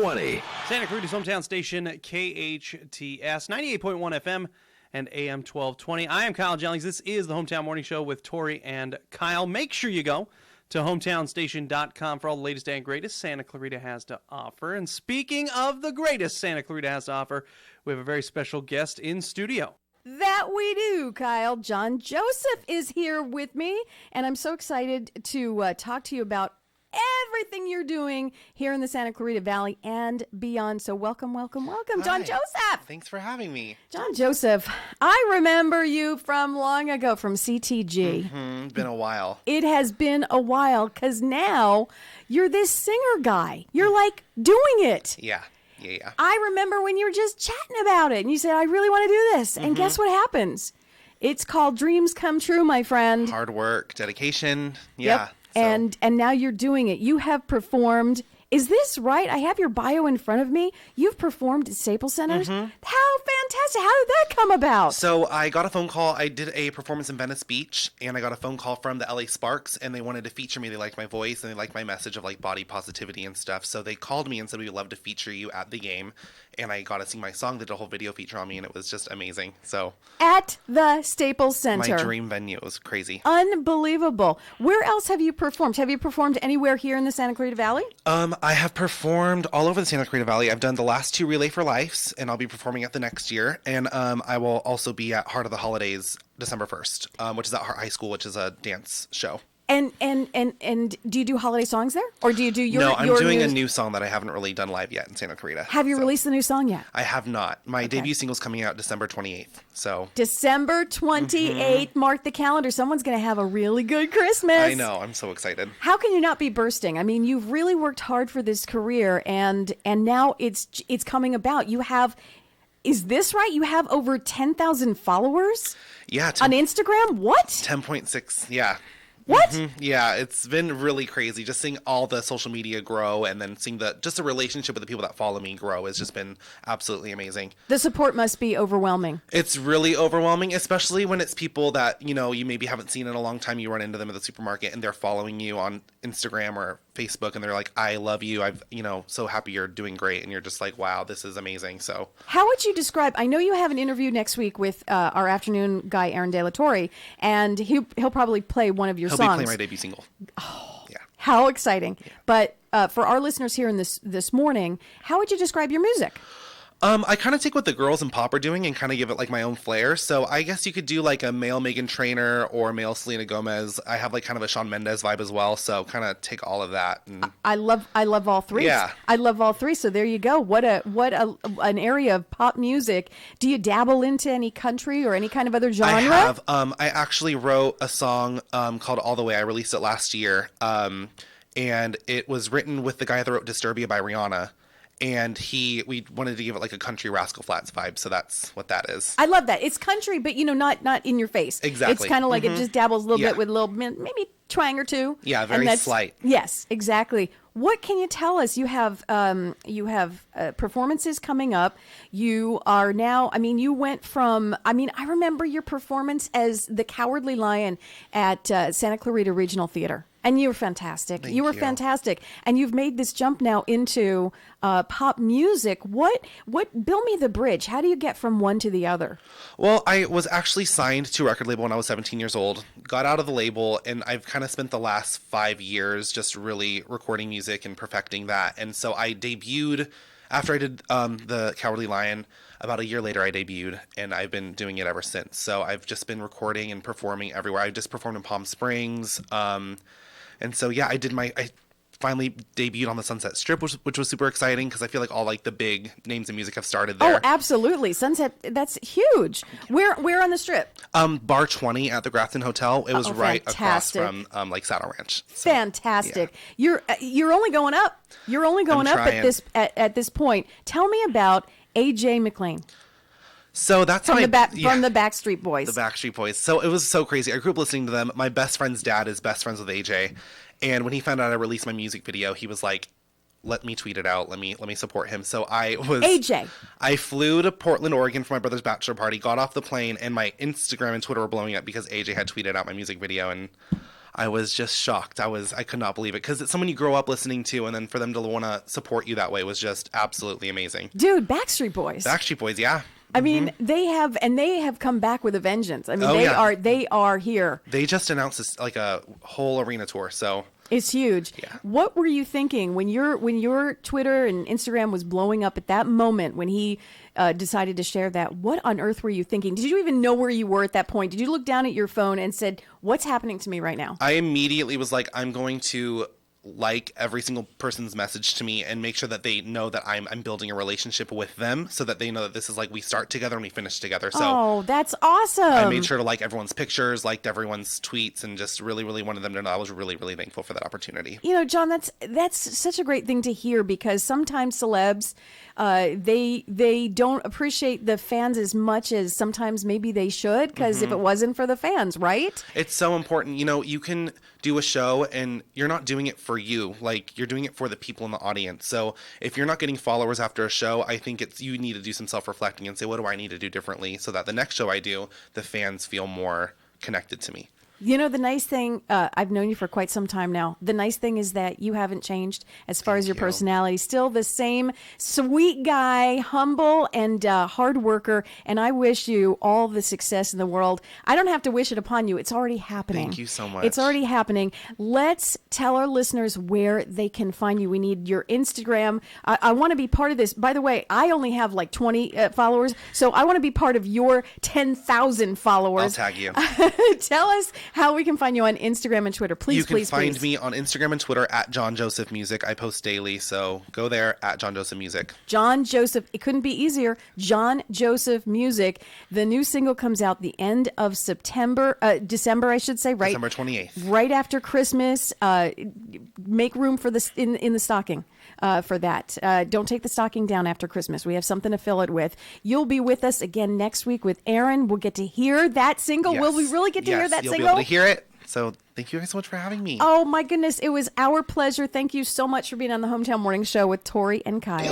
20. Santa Clarita's hometown station, KHTS, 98.1 FM and AM 1220. I am Kyle Jennings. This is the Hometown Morning Show with Tori and Kyle. Make sure you go to hometownstation.com for all the latest and greatest Santa Clarita has to offer. And speaking of the greatest Santa Clarita has to offer, we have a very special guest in studio. That we do, Kyle. John Joseph is here with me, and I'm so excited to talk to you about everything you're doing here in the Santa Clarita Valley and beyond. So welcome, John Joseph. Thanks for having me. John Joseph, I remember you from long ago from CTG. Been a while. It has been a while because now you're this singer guy. You're like doing it. Yeah. I remember when you were just chatting about it and you said, I really want to do this. And guess what happens? It's called Dreams Come True, my friend. Hard work, dedication. Yeah. Yep. And now you're doing it. You have performed. Is this right? I have your bio in front of me. You've performed at Staples Centers. How fantastic. How did that come about? So I got a phone call. I did a performance in Venice Beach, and I got a phone call from the LA Sparks, and they wanted to feature me. They liked my voice, and they liked my message of like body positivity and stuff. So they called me and said, we'd love to feature you at the game. And I got to sing my song. They did a whole video feature on me, and it was just amazing. So at the Staples Center. My dream venue. It was crazy. Unbelievable. Where else have you performed? Have you performed anywhere here in the Santa Clarita Valley? I have performed all over the Santa Clarita Valley. I've done the last 2 Relay for Lives, and I'll be performing at the next year. And I will also be at Heart of the Holidays December 1st, which is at Hart High School, which is a dance show. And do you do holiday songs there? Or do you do your No, I'm doing a new song that I haven't really done live yet in Santa Clarita. Have you released the new song yet? I have not. My debut single's coming out December 28th. So December 28th, mark the calendar. Someone's going to have a really good Christmas. I know. I'm so excited. How can you not be bursting? I mean, you've really worked hard for this career, and now it's coming about. You have, is this right? You have over 10,000 followers? Yeah. On Instagram? What? 10.6. Yeah. What? Yeah, it's been really crazy. Just seeing all the social media grow and then seeing the relationship with the people that follow me grow has just been absolutely amazing. The support must be overwhelming. It's really overwhelming, especially when it's people that, you maybe haven't seen in a long time. You run into them at the supermarket and they're following you on Instagram or Facebook and they're like, I love you. I've, so happy you're doing great. And you're just like, wow, this is amazing. So how would you describe, I know you have an interview next week with our afternoon guy, Aaron De La Torre, and he'll probably play one of your songs. He'll be playing my debut single. Oh, yeah. How exciting. Yeah. But for our listeners here in this morning, how would you describe your music? I kind of take what the girls in pop are doing and kind of give it like my own flair. So I guess you could do like a male Meghan Trainor or male Selena Gomez. I have like kind of a Shawn Mendes vibe as well. So kind of take all of that. And I love all three. Yeah. I love all three. So there you go. What an area of pop music. Do you dabble into any country or any kind of other genre? I have. I actually wrote a song called All the Way. I released it last year. And it was written with the guy that wrote Disturbia by Rihanna. And we wanted to give it like a country Rascal Flatts vibe, so that's what that is. I love that. It's country, but not in your face. Exactly. It's kind of like it just dabbles a little bit with a little maybe twang or two. Yeah, very slight. Yes, exactly. What can you tell us? You have performances coming up. You are now. I mean, you went from. I mean, I remember your performance as the Cowardly Lion at Santa Clarita Regional Theater. And you were fantastic. Thank you were you. fantastic. And you've made this jump now into pop music. What build me the bridge. How do you get from one to the other? Well, I was actually signed to a record label when I was 17 years old, got out of the label, and I've kind of spent the last 5 years just really recording music and perfecting that. And so I debuted after I did the Cowardly Lion. About a year later, I debuted, and I've been doing it ever since. So I've just been recording and performing everywhere. I just performed in Palm Springs. And so, yeah, I finally debuted on the Sunset Strip, which was super exciting because I feel like all like the big names in music have started there. Oh, absolutely. Sunset, that's huge. Where on the Strip? Bar 20 at the Grafton Hotel. It was right fantastic. across from like Saddle Ranch. So, fantastic. Yeah. You're only going up. You're only going up at this point. Tell me about AJ McLean. So that's from the Backstreet Boys. The Backstreet Boys. So it was so crazy. I grew up listening to them. My best friend's dad is best friends with AJ, and when he found out I released my music video, he was like, "Let me tweet it out. Let me support him." So AJ. I flew to Portland, Oregon for my brother's bachelor party. Got off the plane, and my Instagram and Twitter were blowing up because AJ had tweeted out my music video, and I was just shocked. I could not believe it because it's someone you grow up listening to, and then for them to want to support you that way was just absolutely amazing. Dude, Backstreet Boys. Backstreet Boys, yeah. I mean, they have come back with a vengeance. I mean, Oh, yeah. they are here. They just announced this, like a whole arena tour, so It's huge. Yeah. What were you thinking when your Twitter and Instagram was blowing up at that moment when he decided to share that? What on earth were you thinking? Did you even know where you were at that point? Did you look down at your phone and said, "What's happening to me right now?" I immediately was like, I'm going to like every single person's message to me and make sure that they know that I'm building a relationship with them, so that they know that this is like we start together and we finish together. So oh, that's awesome. I made sure to like everyone's pictures, liked everyone's tweets, and just really, really wanted them to know I was really, really thankful for that opportunity. You know, John, that's such a great thing to hear, because sometimes celebs, they don't appreciate the fans as much as sometimes maybe they should, because if it wasn't for the fans, right? It's so important. You know, you can do a show and you're not doing it for you. Like, you're doing it for the people in the audience. So if you're not getting followers after a show, I think you need to do some self-reflecting and say, what do I need to do differently so that the next show I do, the fans feel more connected to me. You know, the nice thing, I've known you for quite some time now. The nice thing is that you haven't changed as far as your personality. Still the same sweet guy, humble and hard worker. And I wish you all the success in the world. I don't have to wish it upon you. It's already happening. Thank you so much. It's already happening. Let's tell our listeners where they can find you. We need your Instagram. I want to be part of this. By the way, I only have like 20 followers. So I want to be part of your 10,000 followers. I'll tag you. Tell us how we can find you on Instagram and Twitter. Please, you can please, find please. me on Instagram and Twitter at John Joseph Music. I post daily, so go there at John Joseph Music. John Joseph. It couldn't be easier. John Joseph Music. The new single comes out the end of December, I should say, right? December 28th. Right after Christmas. Make room for this in the stocking for that. Don't take the stocking down after Christmas. We have something to fill it with. You'll be with us again next week with Aaron. We'll get to hear that single. Yes. Will we really get to hear that you'll single? Be able to hear it. So thank you guys so much for having me. Oh my goodness, it was our pleasure. Thank you so much for being on the Hometown Morning Show with Tori and Kyle.